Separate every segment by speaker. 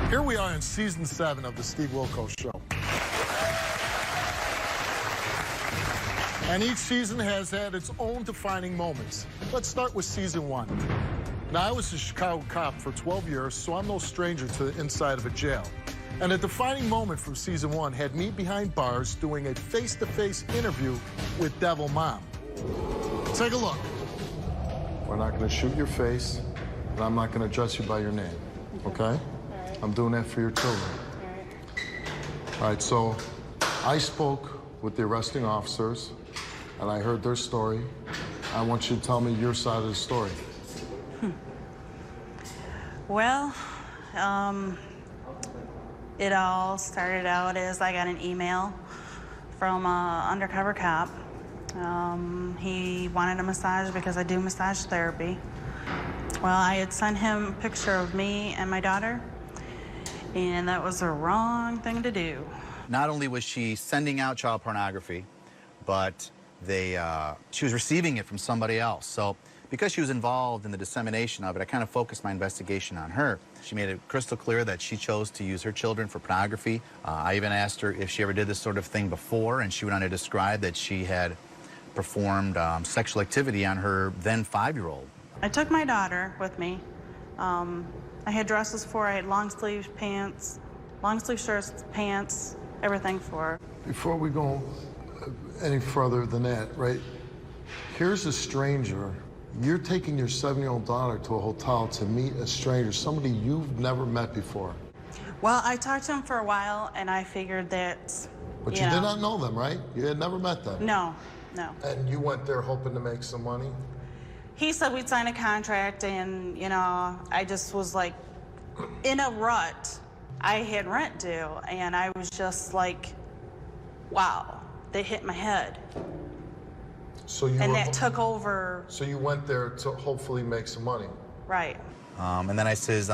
Speaker 1: Here we are in season 7 of the Steve Wilkos Show. And each season has had its own defining moments. Let's start with season 1. Now, I was a Chicago cop for 12 years, so I'm no stranger to the inside of a jail. And a defining moment from season 1 had me behind bars doing a face-to-face interview with Devil Mom. Take a look. We're not going to shoot your face, and I'm not going to address you by your name, okay? I'm doing that for your children. All right, so I spoke with the arresting officers, and I heard their story. I want you to tell me your side of the story.
Speaker 2: Well, it all started out as I got an email from an undercover cop. He wanted a massage because I do massage therapy. Well, I had sent him a picture of me and my daughter, and that was the wrong thing to do.
Speaker 3: Not only was she sending out child pornography, but she was receiving it from somebody else. So because she was involved in the dissemination of it, I kind of focused my investigation on her. She made it crystal clear that she chose to use her children for pornography. I even asked her if she ever did this sort of thing before, and she went on to describe that she had performed sexual activity on her then 5-year-old.
Speaker 2: I took my daughter with me. I had dresses for her. I had long sleeve pants, long sleeve shirts, pants, everything for her.
Speaker 1: Before we go any further than that, right? Here's a stranger. You're taking your 7-year-old daughter to a hotel to meet a stranger, somebody you've never met before.
Speaker 2: Well, I talked to him for a while, and I figured that,
Speaker 1: But you did not know them, right? You had never met them.
Speaker 2: No, no.
Speaker 1: And you went there hoping to make some money?
Speaker 2: He said we'd sign a contract, and, you know, I just was like in a rut. I had rent due, and I was just like, wow, they hit my head.
Speaker 1: So you
Speaker 2: and
Speaker 1: were,
Speaker 2: that took over.
Speaker 1: So you went there to hopefully make some money?
Speaker 2: Right.
Speaker 3: And then I said,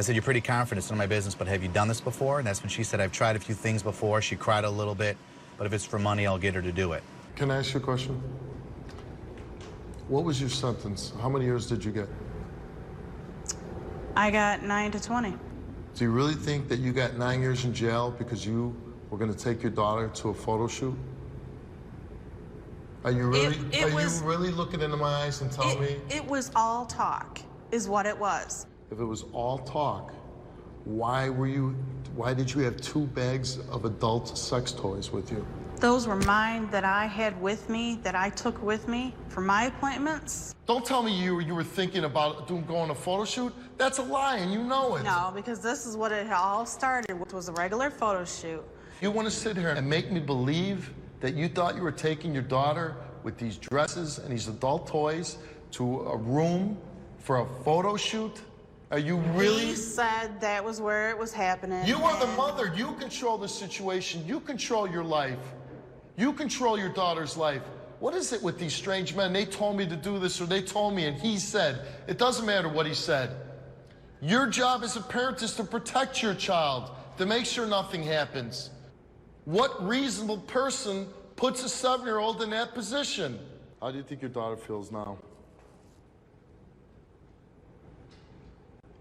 Speaker 3: you're pretty confident, it's none of my business, but have you done this before? And that's when she said, I've tried a few things before. She cried a little bit, but if it's for money, I'll get her to do it.
Speaker 1: Can I ask you a question? What was your sentence? How many years did you get?
Speaker 2: I got 9 to 20.
Speaker 1: Do you really think that you got 9 years in jail because you were going to take your daughter to a photo shoot? Are you really, you really looking into my eyes and telling me?
Speaker 2: It was all talk, is what it was.
Speaker 1: If it was all talk, why did you have 2 bags of adult sex toys with you?
Speaker 2: Those were mine that I had with me, that I took with me for my appointments.
Speaker 1: Don't tell me you were thinking about going to a photo shoot. That's a lie, and you know it.
Speaker 2: No, because this is what it all started, which was a regular photo shoot.
Speaker 1: You want to sit here and make me believe that you thought you were taking your daughter with these dresses and these adult toys to a room for a photo shoot? Are you really?
Speaker 2: He said that was where it was happening.
Speaker 1: You are the mother. You control the situation. You control your life. You control your daughter's life. What is it with these strange men? They told me to do this, or they told me, and he said. It doesn't matter what he said. Your job as a parent is to protect your child, to make sure nothing happens. What reasonable person puts a 7-year-old in that position? How do you think your daughter feels now?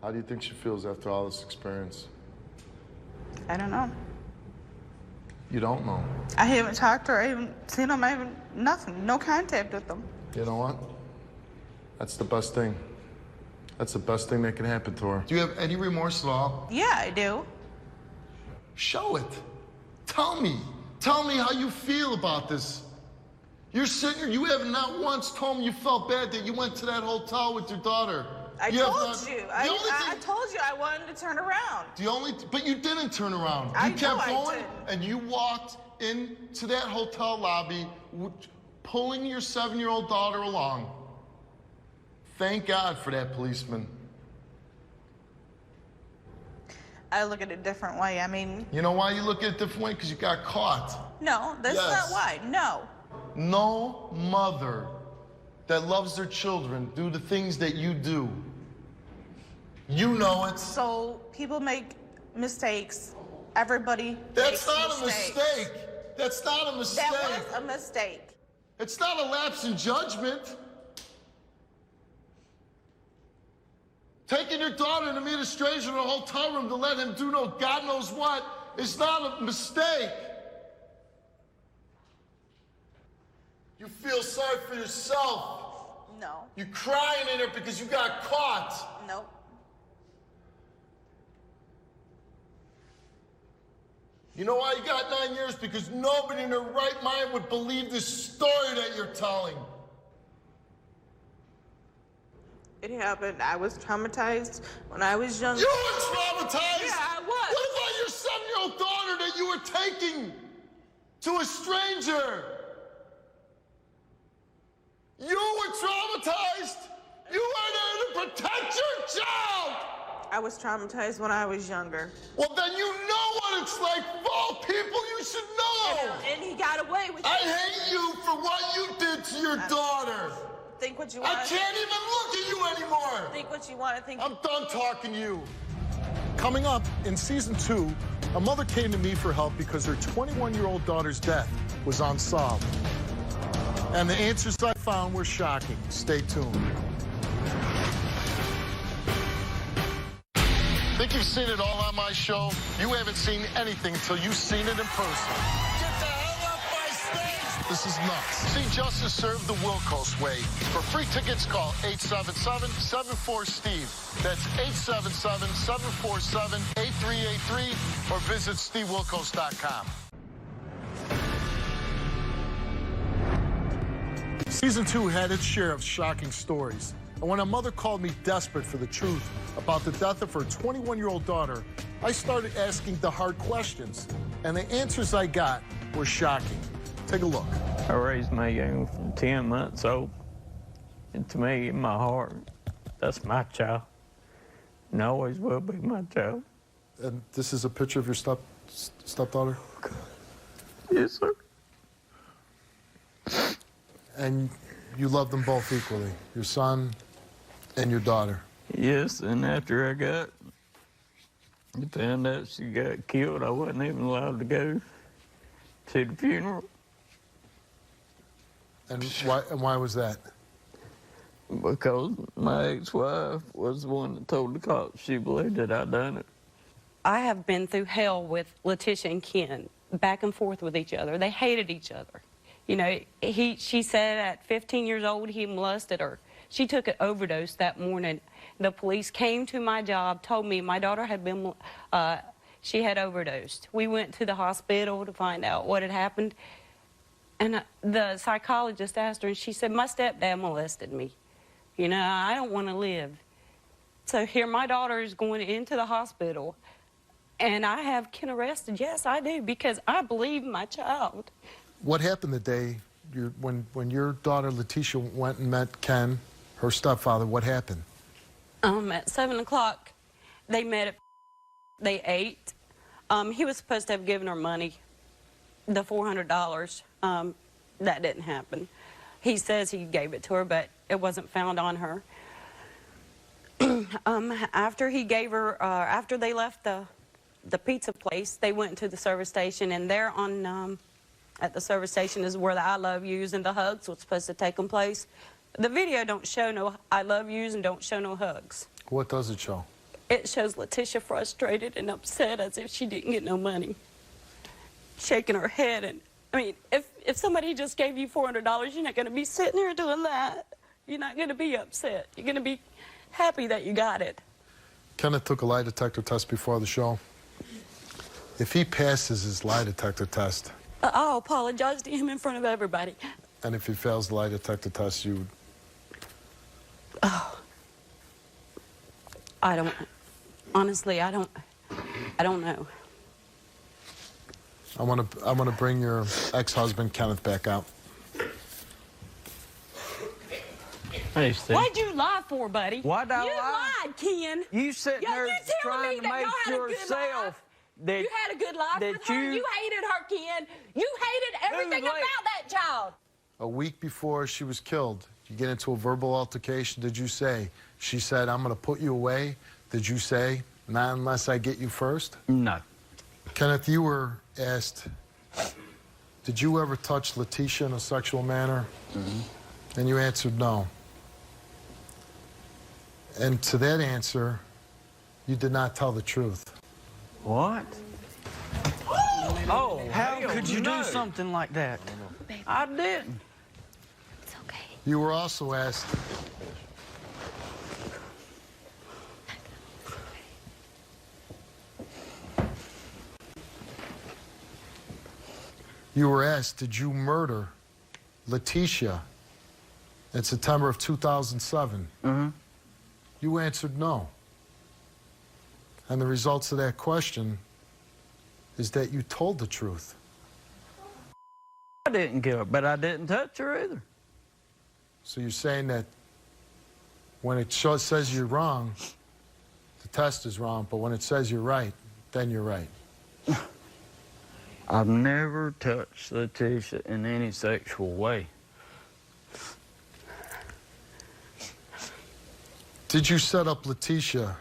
Speaker 1: How do you think she feels after all this experience?
Speaker 2: I don't know.
Speaker 1: You don't know.
Speaker 2: I haven't talked to her. I haven't seen them. I haven't, nothing. No contact with them.
Speaker 1: You know what? That's the best thing. That's the best thing that can happen to her. Do you have any remorse at all?
Speaker 2: Yeah, I do.
Speaker 1: Show it. Tell me. Tell me how you feel about this. You're sitting here, you have not once told me you felt bad that you went to that hotel with your daughter.
Speaker 2: I told you. I told you I wanted to turn around.
Speaker 1: But you didn't turn around. You kept going, and you walked into that hotel lobby, pulling your 7-year-old daughter along. Thank God for that policeman.
Speaker 2: I look at it a different way. I mean...
Speaker 1: You know why you look at it a different way? Because you got caught.
Speaker 2: No, that's not why. No.
Speaker 1: No mother that loves their children do the things that you do. You know it.
Speaker 2: So people make mistakes. Everybody
Speaker 1: That's
Speaker 2: makes
Speaker 1: not
Speaker 2: mistakes.
Speaker 1: a mistake. That's not a mistake.
Speaker 2: That was a mistake.
Speaker 1: It's not a lapse in judgment. Taking your daughter to meet a stranger in a hotel room to let him do no God knows what is not a mistake. You feel sorry for yourself.
Speaker 2: No.
Speaker 1: You're crying in there because you got caught.
Speaker 2: Nope.
Speaker 1: You know why you got 9 years? Because nobody in their right mind would believe this story that you're telling.
Speaker 4: It happened. I was traumatized when I was younger.
Speaker 1: You were traumatized?
Speaker 4: Yeah, I was.
Speaker 1: What about your 7-year-old daughter that you were taking to a stranger? You were traumatized? You were there to protect your child!
Speaker 4: I was traumatized when I was younger.
Speaker 1: Well, then you know what it's like. For all people, you should know.
Speaker 4: And he got away with it.
Speaker 1: I hate you for what you did to your daughter.
Speaker 4: Think what you want.
Speaker 1: I can't even look at you anymore.
Speaker 4: Think what you want to think.
Speaker 1: I'm done talking to you. Coming up in season 2, a mother came to me for help because her 21-year-old daughter's death was unsolved. And the answers I found were shocking. Stay tuned. Think you've seen it all on my show? You haven't seen anything until you've seen it in person. Get the hell off my stage! This is nuts. See justice served the Wilkos way. For free tickets, call 877-74-STEVE. That's 877-747-8383 or visit stevewilkos.com. Season 2 had its share of shocking stories. And when a mother called me desperate for the truth about the death of her 21-year-old daughter, I started asking the hard questions. And the answers I got were shocking. Take a look.
Speaker 5: I raised my young from 10 months old. And to me, in my heart, that's my child. And always will be my child.
Speaker 1: And this is a picture of your stepdaughter?
Speaker 5: Yes, sir.
Speaker 1: And you love them both equally, your son and your daughter.
Speaker 5: Yes, and after I found out she got killed, I wasn't even allowed to go to the funeral.
Speaker 1: And why was that?
Speaker 5: Because my ex-wife was the one that told the cops she believed that I done it.
Speaker 6: I have been through hell with Letitia and Ken, back and forth with each other. They hated each other. You know, she said at 15 years old he molested her. She took an overdose that morning. The police came to my job, told me my daughter had been, she had overdosed. We went to the hospital to find out what had happened. And the psychologist asked her, and she said, my stepdad molested me. You know, I don't want to live. So here my daughter is going into the hospital, and I have Ken arrested. Yes, I do, because I believe my child.
Speaker 1: What happened the day when your daughter Letitia went and met Ken, her stepfather? What happened?
Speaker 6: At 7 o'clock, they met at, they ate. He was supposed to have given her money, the $400. That didn't happen. He says he gave it to her, but it wasn't found on her. After he gave her, after they left the pizza place, they went to the service station, and there on at the service station is where the I love yous and the hugs was supposed to take place. The video don't show no I love yous and don't show no hugs.
Speaker 1: What does it show?
Speaker 6: It shows Letitia frustrated and upset as if she didn't get no money, shaking her head. And I mean, if somebody just gave you $400, you're not going to be sitting here doing that. You're not going to be upset. You're going to be happy that you got it.
Speaker 1: Kenneth took a lie detector test before the show. If he passes his lie detector test,
Speaker 6: I'll apologize to him in front of everybody.
Speaker 1: and if he fails the lie detector test, you...
Speaker 6: Oh. I don't... Honestly, I don't know.
Speaker 1: I want to bring your ex-husband Kenneth back out.
Speaker 5: Hey, Steve.
Speaker 6: What'd you lie for, buddy?
Speaker 5: Why'd I
Speaker 6: you
Speaker 5: lie?
Speaker 6: lied, Ken.
Speaker 5: You sitting
Speaker 6: Yeah,
Speaker 5: there
Speaker 6: you telling
Speaker 5: trying
Speaker 6: me
Speaker 5: to
Speaker 6: that
Speaker 5: make
Speaker 6: y'all had a good
Speaker 5: yourself
Speaker 6: life.
Speaker 5: that
Speaker 6: You had a good life
Speaker 5: that
Speaker 6: with her. You hated her, Ken. You hated everything
Speaker 5: Who's
Speaker 6: about
Speaker 5: like-
Speaker 6: that child.
Speaker 1: A week before she was killed, you get into a verbal altercation. Did you say, she said, I'm going to put you away? Did you say, not unless I get you first?
Speaker 5: No.
Speaker 1: Kenneth, you were asked, did you ever touch Letitia in a sexual manner? Mm-hmm. And you answered no. And to that answer, you did not tell the truth.
Speaker 5: What? Oh,
Speaker 7: How could you
Speaker 5: no.
Speaker 7: do something like that?
Speaker 5: I didn't.
Speaker 6: It's okay.
Speaker 1: You were also asked, did you murder Letitia in September of 2007?
Speaker 7: Mm-hmm.
Speaker 1: You answered no. And the results of that question is that you told the truth.
Speaker 5: I didn't kill her, but I didn't touch her either.
Speaker 1: So you're saying that when it says you're wrong, the test is wrong, but when it says you're right, then you're right.
Speaker 5: I've never touched Letitia in any sexual way.
Speaker 1: Did you set up Letitia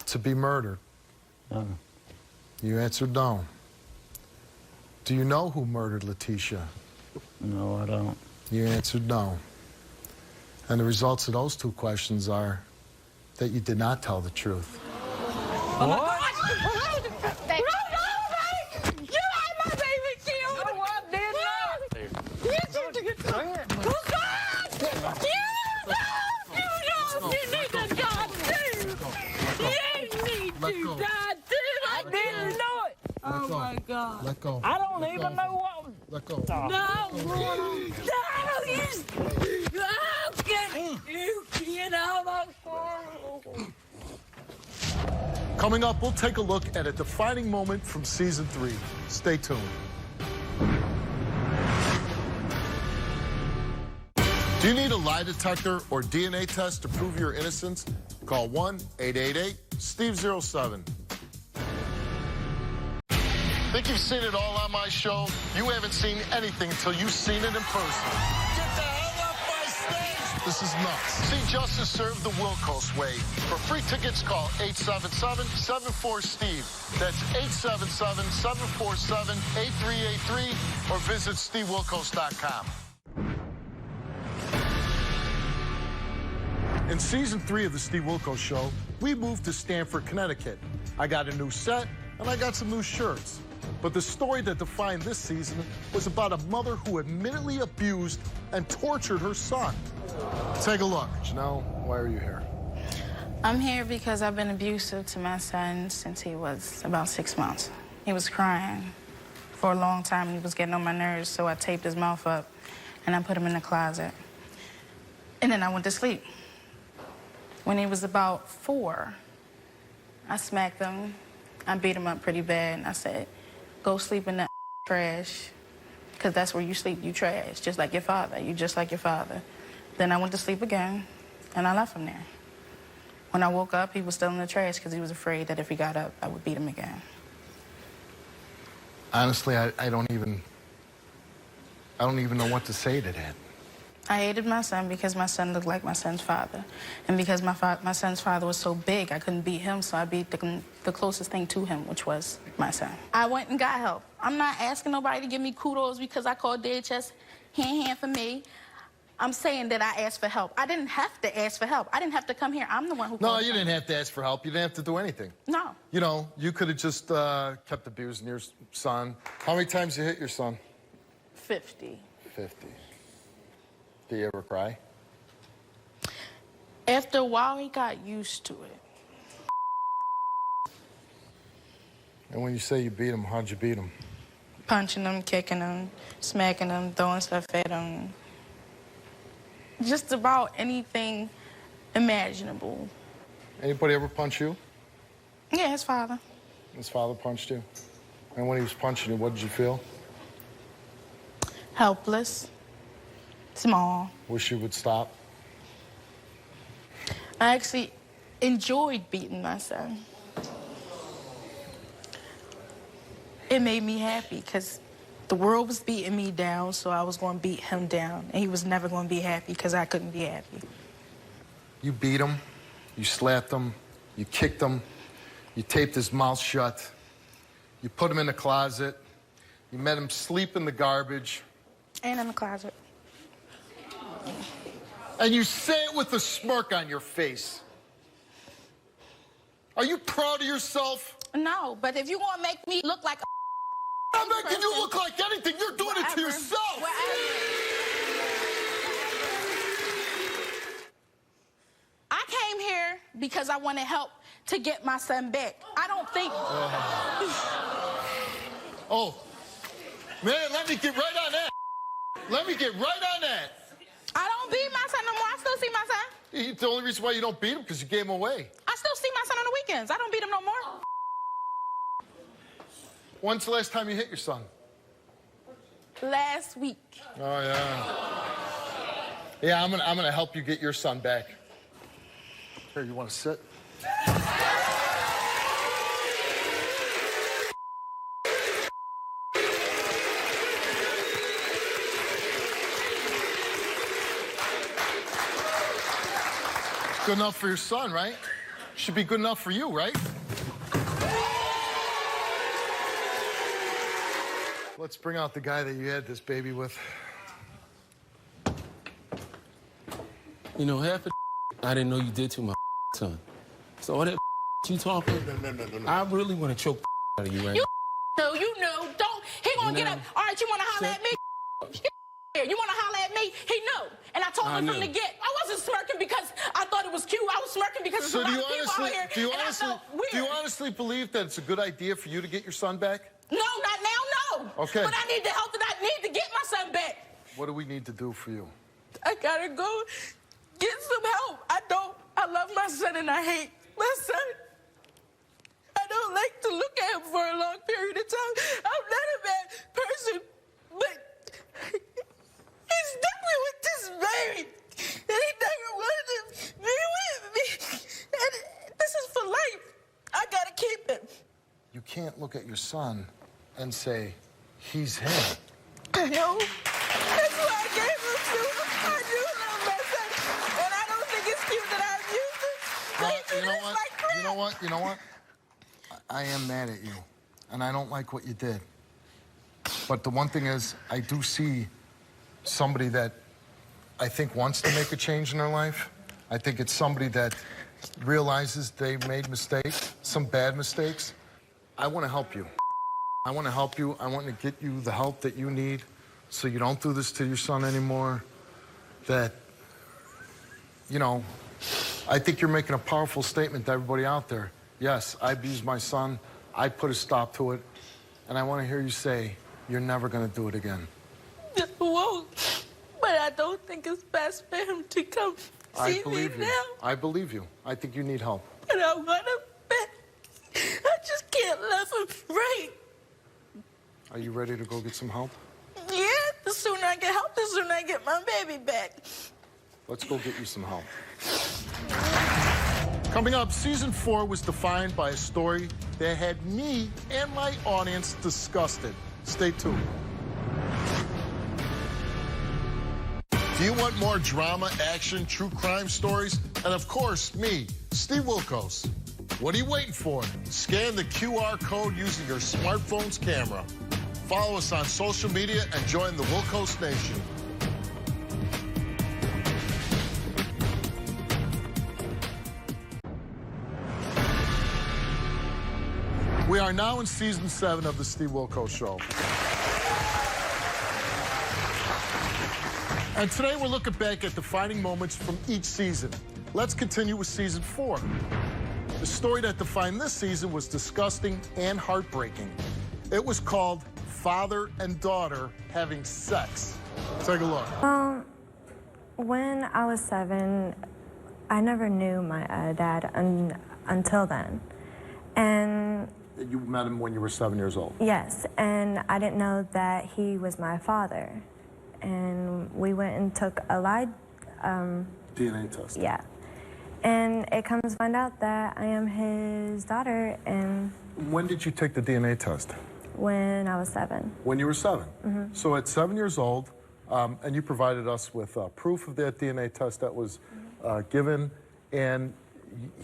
Speaker 1: to be murdered?
Speaker 5: No.
Speaker 1: You answered no. Do you know who murdered Letitia?
Speaker 5: No, I don't.
Speaker 1: You answered no. And the results of those two questions are that you did not tell the truth.
Speaker 5: What?
Speaker 6: Oh my God.
Speaker 1: Let go.
Speaker 5: I don't even know what.
Speaker 1: Let go.
Speaker 6: No, no, you get out of
Speaker 1: Coming up, we'll take a look at a defining moment from season 3. Stay tuned. Do you need a lie detector or DNA test to prove your innocence? Call 1-888-STEVE-07. Think you've seen it all on my show? You haven't seen anything until you've seen it in person. Get the hell up my stage! This is nuts. See justice served the Wilkos way. For free tickets, call 877-74-STEVE. That's 877-747-8383 or visit SteveWilkos.com. In season 3 of the Steve Wilkos Show, we moved to Stamford, Connecticut. I got a new set and I got some new shirts. But the story that defined this season was about a mother who admittedly abused and tortured her son. Take a look. Janelle, why are you here?
Speaker 2: I'm here because I've been abusive to my son since he was about 6 months. He was crying for a long time and he was getting on my nerves, so I taped his mouth up and I put him in the closet. And then I went to sleep. When he was about 4, I smacked him. I beat him up pretty bad and I said, go sleep in that trash, because that's where you sleep, you trash, just like your father. You just like your father. Then I went to sleep again, and I left him there. When I woke up, he was still in the trash because he was afraid that if he got up, I would beat him again.
Speaker 1: Honestly, I don't even know what to say to that.
Speaker 2: I hated my son because my son looked like my son's father. And because my son's father was so big, I couldn't beat him, so I beat the closest thing to him, which was my son. I went and got help. I'm not asking nobody to give me kudos because I called DHS hand for me. I'm saying that I asked for help. I didn't have to ask for help. I didn't have to come here. I'm the one who
Speaker 1: No,
Speaker 2: called
Speaker 1: you
Speaker 2: him.
Speaker 1: didn't have to ask for help. You didn't have to do anything.
Speaker 2: No.
Speaker 1: You know, you could have just kept abusing your son. How many times you hit your son?
Speaker 2: 50.
Speaker 1: 50. Did you ever cry?
Speaker 2: After a while, he got used to it.
Speaker 1: And when you say you beat him, how'd you beat him?
Speaker 2: Punching him, kicking him, smacking him, throwing stuff at him. Just about anything imaginable.
Speaker 1: Anybody ever punch you?
Speaker 2: Yeah, his father.
Speaker 1: His father punched you? And when he was punching you, what did you feel?
Speaker 2: Helpless. Small.
Speaker 1: Wish you would stop?
Speaker 2: I actually enjoyed beating my son. It made me happy because the world was beating me down, so I was going to beat him down. And he was never going to be happy because I couldn't be happy.
Speaker 1: You beat him, you slapped him, you kicked him, you taped his mouth shut, you put him in the closet, you made him sleep in the garbage.
Speaker 2: And in the closet.
Speaker 1: And you say it with a smirk on your face. Are you proud of yourself?
Speaker 7: No, but if you want to make me look like a
Speaker 1: I'm making you look like anything. You're doing it to yourself.
Speaker 7: I came here because I want to help to get my son back. I don't think...
Speaker 1: Oh, man, let me get right on that. Let me get right on that.
Speaker 7: I don't beat my son no more. I still see my son.
Speaker 1: The only reason why you don't beat him because you gave him away.
Speaker 7: I still see my son on the weekends. I don't beat him no more.
Speaker 1: When's the last time you hit your son?
Speaker 7: Last week.
Speaker 1: Oh, yeah. Yeah, I'm gonna help you get your son back. Here, you want to sit? Good enough for your son, right? Should be good enough for you, right? Let's bring out the guy that you had this baby with.
Speaker 8: You know, half the I didn't know you did to my son. So all that you talking,
Speaker 1: No.
Speaker 8: I really want to choke out of you right now.
Speaker 7: You know, don't. He gonna get up. All right, you want to holler at me? You want to holler at me? He knew. And I told him from the get. I wasn't smirking because I thought it was cute. I was smirking because there's a lot of people out here.
Speaker 1: Do you honestly believe that it's a good idea for you to get your son back?
Speaker 7: No, not now, no.
Speaker 1: Okay.
Speaker 7: But I need the help that I need to get my son back.
Speaker 1: What do we need to do for you?
Speaker 7: I gotta go get some help. I love my son and I hate my son. I don't like to look at him for a long period of time. I'm not a bad person, but he's definitely with this baby. And he never wanted to be with me. And this is for life. I gotta keep him.
Speaker 1: You can't look at your son and say, he's him.
Speaker 7: I know. That's why I gave him to him. I do love my son. And I don't think it's cute that I've used him.
Speaker 1: You know what? I am mad at you, and I don't like what you did. But the one thing is, I do see somebody that I think wants to make a change in their life. I think it's somebody that realizes they made mistakes, some bad mistakes. I want to help you. I want to help you. I want to get you the help that you need so you don't do this to your son anymore. That, you know, I think you're making a powerful statement to everybody out there. Yes, I abused my son. I put a stop to it. And I want to hear you say, you're never going to do it again.
Speaker 7: I won't. But I don't think it's best for him to come see me now.
Speaker 1: I believe you. I think you need help.
Speaker 7: But I want him back. I just can't love him right.
Speaker 1: Are you ready to go get some help?
Speaker 7: Yeah, the sooner I get help, the sooner I get my baby back.
Speaker 1: Let's go get you some help. Coming up, season 4 was defined by a story that had me and my audience disgusted. Stay tuned. Do you want more drama, action, true crime stories? And of course, me, Steve Wilkos. What are you waiting for? Scan the QR code using your smartphone's camera. Follow us on social media and join the Wilkos Nation. We are now in season 7 of the Steve Wilkos Show. And today we're looking back at defining moments from each season. Let's continue with season 4. The story that defined this season was disgusting and heartbreaking. It was called Father and Daughter Having Sex. Take a look.
Speaker 9: When I was 7, I never knew my dad until then. And
Speaker 1: you met him when you were 7 years old?
Speaker 9: Yes, and I didn't know that he was my father. And we went and took a lie...
Speaker 1: DNA test.
Speaker 9: Yeah. And it comes to find out that I am his daughter, and...
Speaker 1: When did you take the DNA test?
Speaker 9: When I was 7.
Speaker 1: When you were 7? Mm-hmm. So at 7 years old, and you provided us with proof of that DNA test that was given, and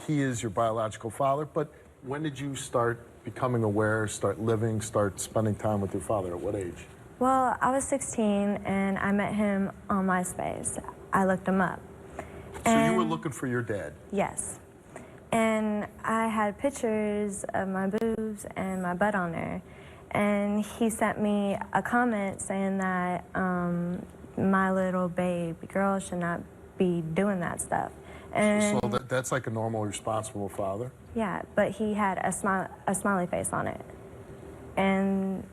Speaker 1: he is your biological father, but when did you start becoming aware, start living, start spending time with your father? At what age?
Speaker 9: Well, I was 16, and I met him on MySpace. I looked him up.
Speaker 1: So you were looking for your dad?
Speaker 9: Yes. And I had pictures of my boobs and my butt on there. And he sent me a comment saying that my little baby girl should not be doing that stuff. And
Speaker 1: So that's like a normal, responsible father?
Speaker 9: yeah, but he had a smiley face on it. And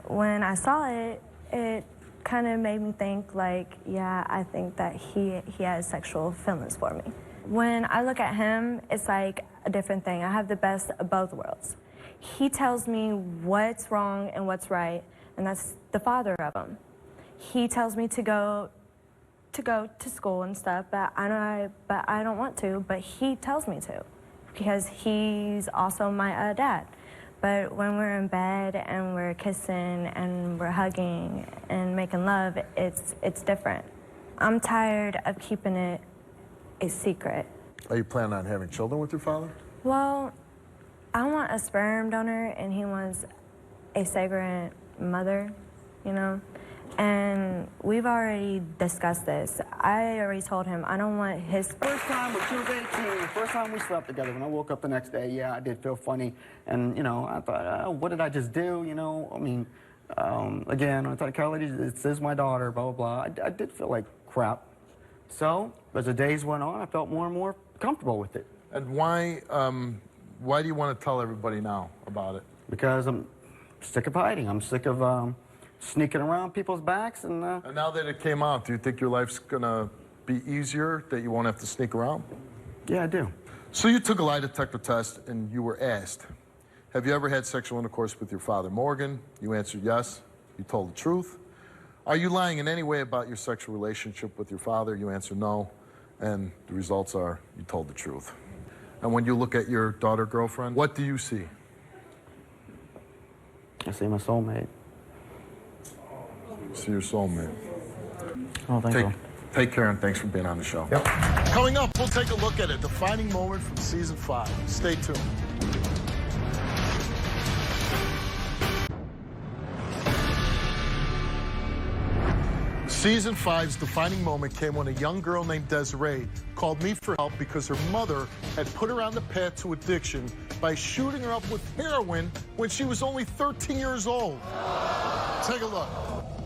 Speaker 9: when I saw it, it kind of made me think like, yeah, I think that he has sexual feelings for me. When I look at him, it's like a different thing. I have the best of both worlds. He tells me what's wrong and what's right, and that's the father of them. He tells me to go to school and stuff, but I don't want to, but he tells me to because he's also my dad. But when we're in bed and we're kissing and we're hugging and making love, it's different. I'm tired of keeping it a secret.
Speaker 1: Are you planning on having children with your father?
Speaker 9: Well, I want a sperm donor and he wants a segregant mother, you know? And we've already discussed this. I already told him I don't want his...
Speaker 10: First time when she was 18, first time we slept together, when I woke up the next day, yeah, I did feel funny. And, you know, I thought, what did I just do, you know? I mean, again, I thought, Carly, this is my daughter, blah, blah, blah. I did feel like crap. So, as the days went on, I felt more and more comfortable with it.
Speaker 1: And why do you want to tell everybody now about it?
Speaker 10: Because I'm sick of hiding. I'm sick of sneaking around people's backs. And
Speaker 1: now that it came out, do you think your life's going to be easier, that you won't have to sneak around?
Speaker 10: Yeah, I do.
Speaker 1: So you took a lie detector test and you were asked, have you ever had sexual intercourse with your father, Morgan? You answered yes. You told the truth. Are you lying in any way about your sexual relationship with your father? You answered no. And the results are you told the truth. And when you look at your daughter, girlfriend, what do you see?
Speaker 10: I see my soulmate.
Speaker 1: See your soulmate.
Speaker 10: Oh, thank you.
Speaker 1: Take care and thanks for being on the show. Yep. Coming up, we'll take a look at a defining moment from season 5. Stay tuned. Season 5's defining moment came when a young girl named Desiree called me for help because her mother had put her on the path to addiction by shooting her up with heroin when she was only 13 years old. Take a look.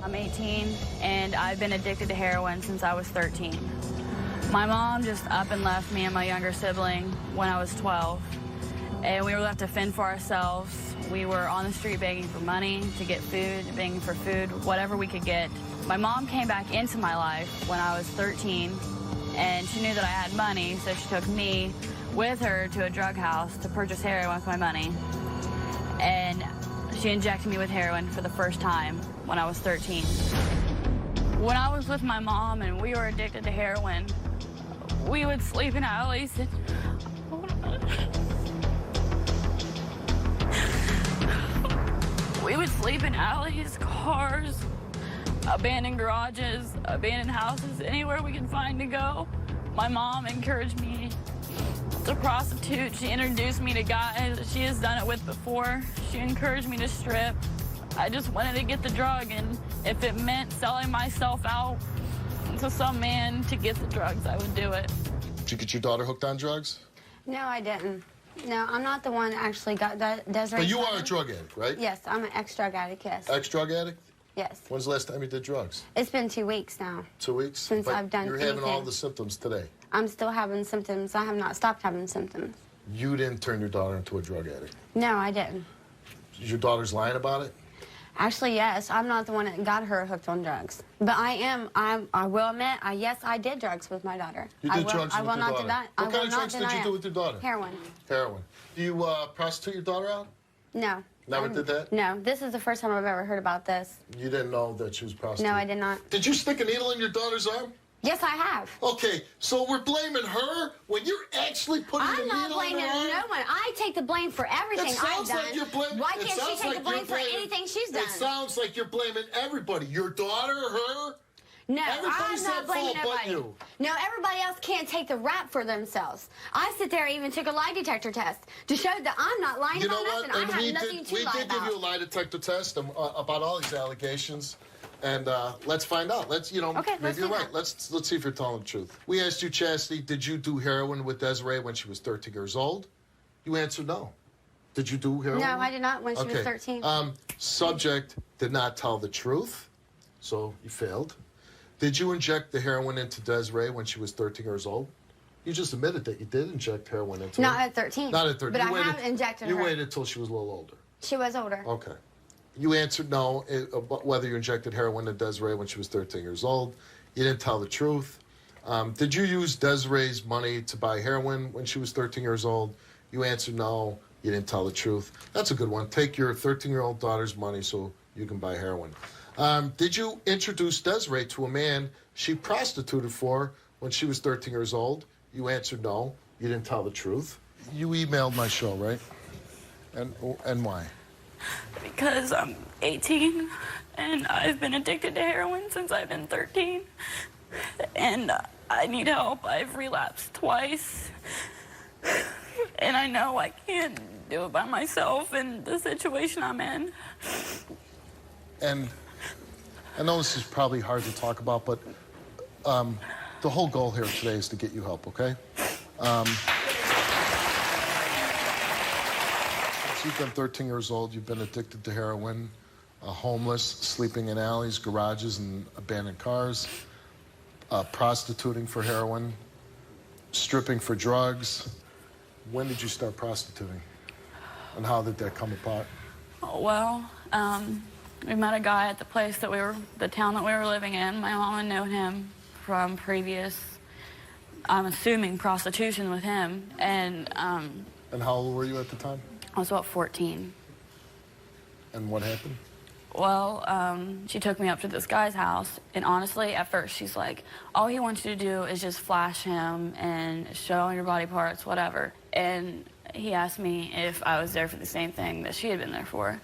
Speaker 11: I'm 18, and I've been addicted to heroin since I was 13. My mom just up and left me and my younger sibling when I was 12, and we were left to fend for ourselves. We were on the street begging for money to get food, begging for food, whatever we could get. My mom came back into my life when I was 13, and she knew that I had money, so she took me with her to a drug house to purchase heroin with my money. And she injected me with heroin for the first time when I was 13. When I was with my mom and we were addicted to heroin, we would sleep in alleys. We would sleep in alleys, cars, abandoned garages, abandoned houses, anywhere we could find to go. My mom encouraged me to prostitute. She introduced me to guys that she has done it with before. She encouraged me to strip. I just wanted to get the drug, and if it meant selling myself out to some man to get the drugs, I would do it.
Speaker 1: Did you get your daughter hooked on drugs?
Speaker 12: No, I didn't. No, I'm not the one that actually got that. Desiree.
Speaker 1: But you are a drug addict, right?
Speaker 12: Yes, I'm an ex-drug addict, yes.
Speaker 1: Ex-drug addict?
Speaker 12: Yes.
Speaker 1: When's the last time you did drugs?
Speaker 12: It's been 2 weeks now.
Speaker 1: 2 weeks?
Speaker 12: Since
Speaker 1: But
Speaker 12: I've done
Speaker 1: You're
Speaker 12: anything.
Speaker 1: having all the symptoms today.
Speaker 12: I'm still having symptoms. I have not stopped having symptoms.
Speaker 1: You didn't turn your daughter into a drug addict.
Speaker 12: No, I didn't.
Speaker 1: Your daughter's lying about it?
Speaker 12: Actually, yes, I'm not the one that got her hooked on drugs. But I will admit, yes, I did drugs with my daughter.
Speaker 1: You did drugs with your daughter? What kind of
Speaker 12: not
Speaker 1: drugs did you
Speaker 12: deny
Speaker 1: do
Speaker 12: it.
Speaker 1: with your daughter?
Speaker 12: Heroin.
Speaker 1: Heroin. Do you prostitute your daughter out?
Speaker 12: No.
Speaker 1: Never did that?
Speaker 12: No, this is the first time I've ever heard about this.
Speaker 1: You didn't know that she was prostituting?
Speaker 12: No, I did not.
Speaker 1: Did you stick a needle in your daughter's arm?
Speaker 12: Yes, I have.
Speaker 1: Okay, so we're blaming her when you're actually putting the needle in her arm?
Speaker 12: I'm not blaming no one. I take the blame for everything I've done.
Speaker 1: Like you're blaming,
Speaker 12: Why can't she take the blame for anything she's done?
Speaker 1: It sounds like you're blaming everybody. Your daughter, her?
Speaker 12: No,
Speaker 1: Everybody's
Speaker 12: I'm not blaming
Speaker 1: at fault
Speaker 12: nobody.
Speaker 1: but you.
Speaker 12: No, everybody else can't take the rap for themselves. I sit there and even took a lie detector test to show that I'm not lying about nothing. I have nothing to lie about.
Speaker 1: We did give you a lie detector test about all these allegations. And let's find out. Let's, you know,
Speaker 12: Okay,
Speaker 1: maybe
Speaker 12: let's
Speaker 1: you're
Speaker 12: do
Speaker 1: right.
Speaker 12: that.
Speaker 1: Let's see if you're telling the truth. We asked you, Chastity, did you do heroin with Desiree when she was 13 years old? You answered no. Did you do heroin?
Speaker 12: No, I did not when she was 13.
Speaker 1: Subject did not tell the truth, so you failed. Did you inject the heroin into Desiree when she was 13 years old? You just admitted that you did inject heroin into her.
Speaker 12: Not at 13.
Speaker 1: Not at 13.
Speaker 12: But I have injected her.
Speaker 1: You waited till she was a little older.
Speaker 12: She was older.
Speaker 1: Okay. You answered no, whether you injected heroin to Desiree when she was 13 years old. You didn't tell the truth. Did you use Desiree's money to buy heroin when she was 13 years old? You answered no. You didn't tell the truth. That's a good one. Take your 13-year-old daughter's money so you can buy heroin. Did you introduce Desiree to a man she prostituted for when she was 13 years old? You answered no. You didn't tell the truth. You emailed my show, right? And why?
Speaker 11: Because I'm 18 and I've been addicted to heroin since I've been 13. And I need help. I've relapsed twice. And I know I can't do it by myself in the situation I'm in.
Speaker 1: And I know this is probably hard to talk about, but the whole goal here today is to get you help, okay? Since you've been 13 years old, you've been addicted to heroin, homeless, sleeping in alleys, garages, and abandoned cars, prostituting for heroin, stripping for drugs. When did you start prostituting? And how did that come about?
Speaker 11: Oh, well, we met a guy at the the town that we were living in. My mom had known him from previous, I'm assuming, prostitution with him. And
Speaker 1: how old were you at the time?
Speaker 11: I was about 14.
Speaker 1: And what happened?
Speaker 11: Well, she took me up to this guy's house, and honestly, at first, she's like, all he wants you to do is just flash him and show your body parts, whatever. And he asked me if I was there for the same thing that she had been there for.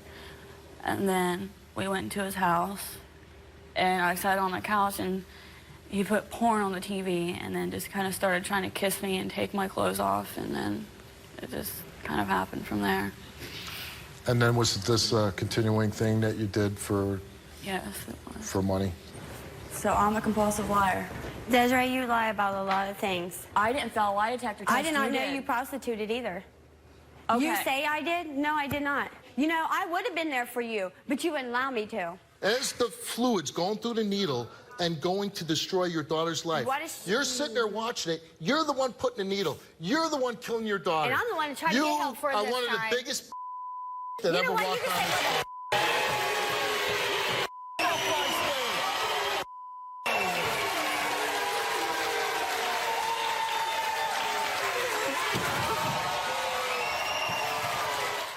Speaker 11: And then we went into his house, and I sat on the couch, and he put porn on the TV, and then just kind of started trying to kiss me and take my clothes off, and then it just kind of happened from there.
Speaker 1: And then was it this continuing thing that you did for...
Speaker 11: Yes, it was.
Speaker 1: For money?
Speaker 11: So I'm a compulsive liar.
Speaker 12: Desiree, you lie about a lot of things.
Speaker 11: I didn't fail a lie detector test.
Speaker 12: I did not know
Speaker 11: did.
Speaker 12: you prostituted either.
Speaker 11: Okay.
Speaker 12: You say I did? No, I did not. You know, I would have been there for you, but you wouldn't allow me to.
Speaker 1: As the fluid's going through the needle and going to destroy your daughter's life, you're sitting there watching it. You're the one putting the needle. You're the one killing your daughter.
Speaker 12: And I'm the one who tried to get help for this
Speaker 1: You are one of the
Speaker 12: guy.
Speaker 1: biggest that ever walked on.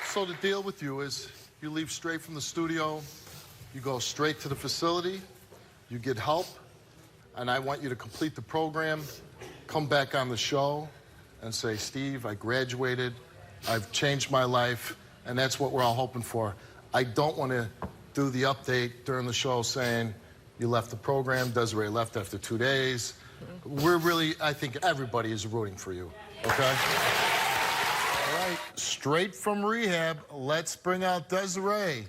Speaker 1: So the deal with you is you leave straight from the studio, you go straight to the facility, you get help, and I want you to complete the program, come back on the show, and say, Steve, I graduated, I've changed my life, and that's what we're all hoping for. I don't want to do the update during the show saying you left the program, Desiree left after 2 days. We're really, I think everybody is rooting for you, okay? All right, straight from rehab, let's bring out Desiree.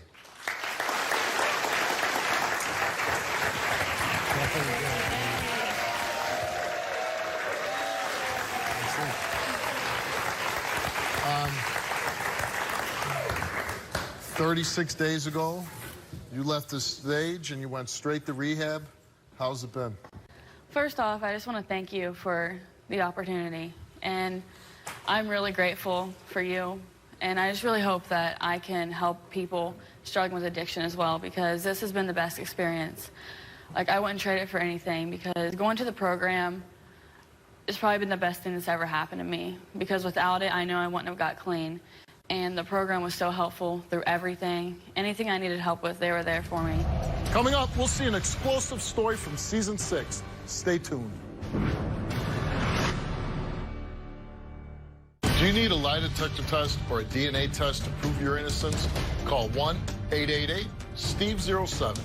Speaker 1: Um, 36 days ago, you left the stage and you went straight to rehab. How's it been?
Speaker 11: First off, I just want to thank you for the opportunity. And I'm really grateful for you. And I just really hope that I can help people struggling with addiction as well, because this has been the best experience. Like, I wouldn't trade it for anything, because going to the program has probably been the best thing that's ever happened to me, because without it, I know I wouldn't have got clean. And the program was so helpful through everything. Anything I needed help with, they were there for me.
Speaker 1: Coming up, we'll see an explosive story from season 6. Stay tuned. Do you need a lie detector test or a DNA test to prove your innocence? Call 1-888-STEVE-07.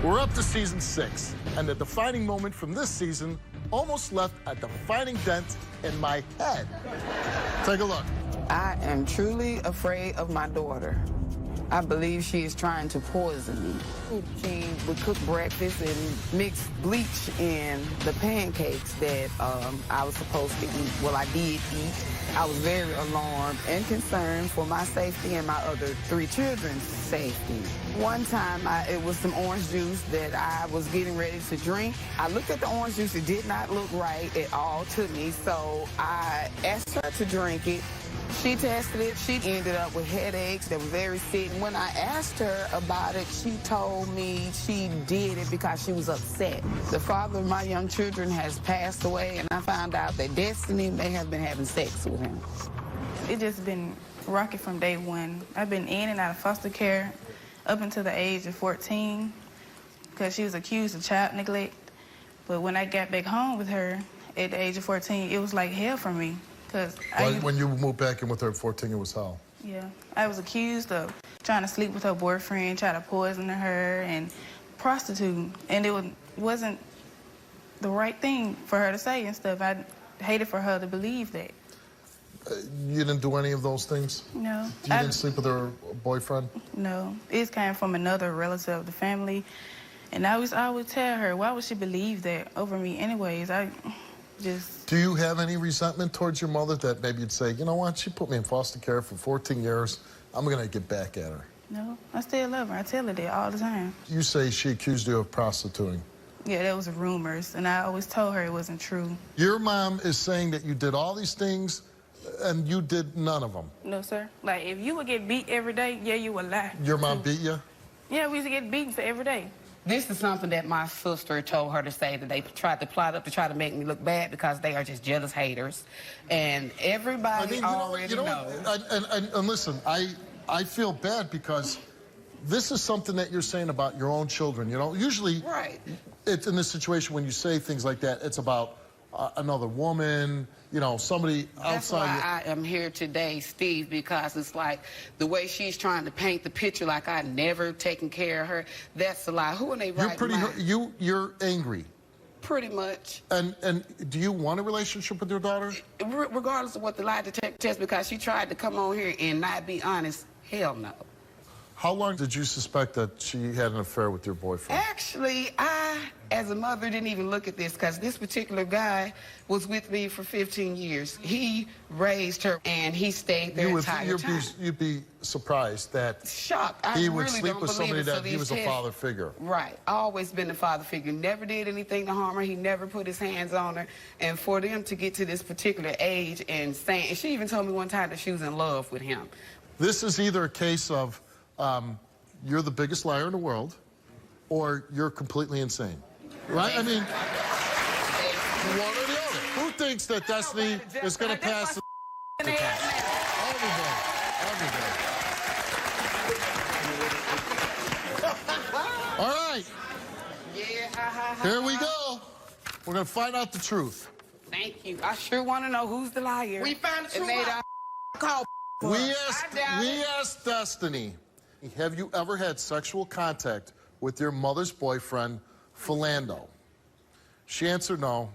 Speaker 1: We're up to season 6, and the defining moment from this season almost left a defining dent in my head. Take a look.
Speaker 13: I am truly afraid of my daughter. I believe she is trying to poison me. She would cook breakfast and mix bleach in the pancakes that I was supposed to eat. Well, I did eat. I was very alarmed and concerned for my safety and my other 3 children's safety. One time, it was some orange juice that I was getting ready to drink. I looked at the orange juice. It did not look right at all to me, so I asked her to drink it. She tested it. She ended up with headaches that were very sick. When I asked her about it, she told me she did it because she was upset. The father of my young children has passed away, and I found out that Destiny may have been having sex with him.
Speaker 2: It's just been rocky from day one. I've been in and out of foster care up until the age of 14 because she was accused of child neglect. But when I got back home with her at the age of 14, it was like hell for me.
Speaker 1: When you moved back in with her at 14, it was hell.
Speaker 2: Yeah. I was accused of trying to sleep with her boyfriend, try to poison her, and prostituting. And it wasn't the right thing for her to say and stuff. I hated for her to believe that.
Speaker 1: You didn't do any of those things?
Speaker 2: No.
Speaker 1: You didn't sleep with her boyfriend?
Speaker 2: No. It came from another relative of the family. And I would tell her, why would she believe that over me anyways? Do
Speaker 1: you have any resentment towards your mother that maybe you'd say, you know what, she put me in foster care for 14 years, I'm going to get back at her?
Speaker 2: No, I still love her. I tell her that all the time.
Speaker 1: You say she accused you of prostituting.
Speaker 2: Yeah, that was rumors, and I always told her it wasn't true.
Speaker 1: Your mom is saying that you did all these things, and you did none of them.
Speaker 2: No, sir. Like, if you would get beat every day, yeah, you would lie.
Speaker 1: Your mom beat you?
Speaker 2: Yeah, we used to get beaten for every day.
Speaker 13: This is something that my sister told her to say, that they tried to plot up to try to make me look bad because they are just jealous haters. And everybody already knows.
Speaker 1: And listen, I feel bad because this is something that you're saying about your own children. You know, usually it's in this situation when you say things like that, it's about another woman, you know, somebody outside.
Speaker 13: That's why I am here today, Steve, because it's like the way she's trying to paint the picture like I never taken care of her. That's a lie. Who in they right mind?
Speaker 1: You're angry.
Speaker 13: Pretty much.
Speaker 1: And do you want a relationship with your daughter?
Speaker 13: Regardless of what the lie detector test, because she tried to come on here and not be honest, hell no.
Speaker 1: How long did you suspect that she had an affair with your boyfriend?
Speaker 13: Actually, I, as a mother, didn't even look at this because this particular guy was with me for 15 years. He raised her, and he stayed there entire time.
Speaker 1: You'd be surprised that
Speaker 13: shocked.
Speaker 1: He would sleep with somebody that he was a father figure.
Speaker 13: Right. Always been a father figure. Never did anything to harm her. He never put his hands on her. And for them to get to this particular age and saying, and she even told me one time that she was in love with him.
Speaker 1: This is either a case of you're the biggest liar in the world, or you're completely insane. Right? I mean, one or the other. Who thinks that Destiny is going to pass the test? Everybody. All right. Here we go. We're going to find out the truth.
Speaker 13: Thank you. I sure want to know who's the liar.
Speaker 4: We found the truth.
Speaker 1: We asked Destiny, have you ever had sexual contact with your mother's boyfriend, Philando? She answered no.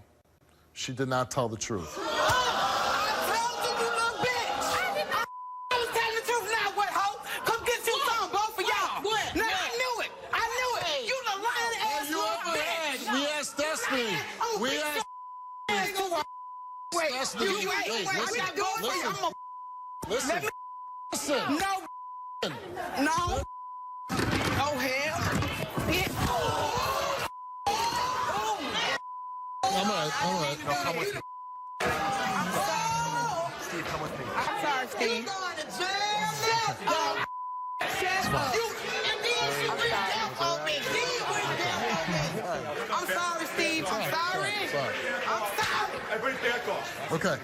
Speaker 1: She did not tell the truth.
Speaker 4: I told you, you little bitch. I was telling the truth now, what, hoe? Come get you some, both of y'all. Now, I knew it. I knew it. You the lying ass little bitch.
Speaker 1: We asked Destiny. We asked Destiny. Listen.
Speaker 13: No. Oh, hell.
Speaker 1: All right. Now come with me.
Speaker 13: Steve, come with me. I'm sorry, Steve.
Speaker 4: You going to jail now? Shut up.
Speaker 13: I'm sorry, Steve. I'm sorry.
Speaker 1: Okay.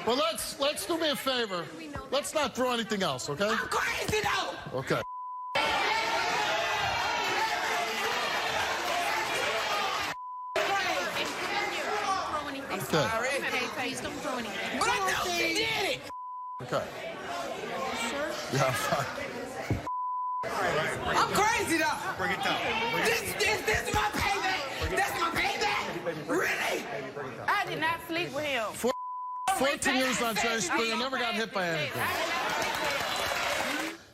Speaker 1: Well, let's do me a favor. Let's not throw anything else, okay?
Speaker 4: I'm crazy though.
Speaker 1: Okay.
Speaker 13: I'm sorry.
Speaker 4: Please don't throw anything. But I know she did it.
Speaker 1: Okay. Yeah, fine.
Speaker 4: I'm crazy though. Bring it down. This is my payback. That's my payback. Really?
Speaker 2: I did not sleep with him.
Speaker 1: 14 years on Cherry Spring and never got hit by anything.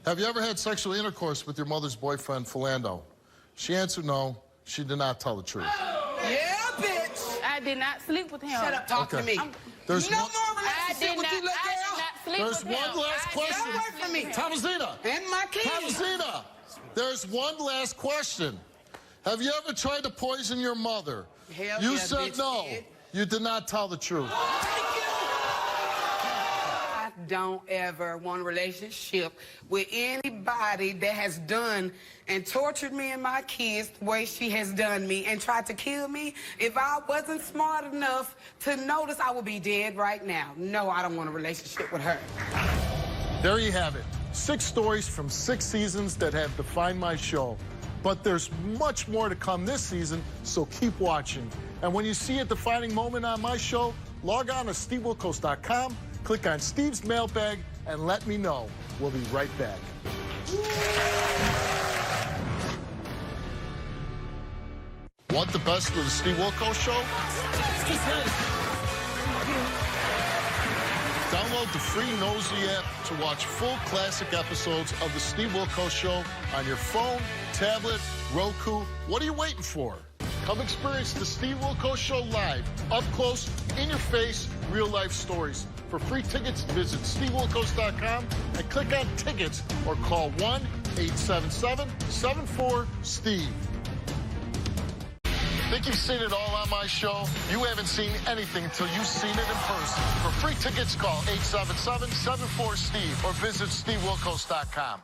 Speaker 1: Have you ever had sexual intercourse with your mother's boyfriend, Philando? She answered no. She did not tell the truth.
Speaker 7: Yeah, bitch.
Speaker 11: I did not sleep with him.
Speaker 7: Shut up, talk to me.
Speaker 1: There's
Speaker 7: no
Speaker 1: one,
Speaker 7: more relationship with you, little girl.
Speaker 1: There's one last question.
Speaker 7: Don't work for me.
Speaker 1: Thomasina.
Speaker 7: And my kids.
Speaker 1: Thomasina. There's one last question. Have you ever tried to poison your mother?
Speaker 7: Hell
Speaker 1: You
Speaker 7: yeah,
Speaker 1: said
Speaker 7: bitch,
Speaker 1: no.
Speaker 7: kid.
Speaker 1: You did not tell the truth.
Speaker 7: I don't ever want a relationship with anybody that has done and tortured me and my kids the way she has done me and tried to kill me. If I wasn't smart enough to notice, I would be dead right now. No, I don't want a relationship with her.
Speaker 1: There you have it. 6 stories from 6 seasons that have defined my show. But there's much more to come this season, so keep watching. And when you see a defining moment on my show, log on to SteveWilkos.com, click on Steve's mailbag, and let me know. We'll be right back. Want the best of the Steve Wilkos Show? Download the free Nosy app to watch full classic episodes of the Steve Wilkos Show on your phone, tablet, Roku. What are you waiting for? Come experience the Steve Wilkos Show live, up close, in your face, real life stories. For free tickets, visit SteveWilkos.com and click on tickets or call 1-877-74-STEVE. Think you've seen it all on my show? You haven't seen anything until you've seen it in person. For free tickets, call 877-74-STEVE or visit SteveWilkos.com.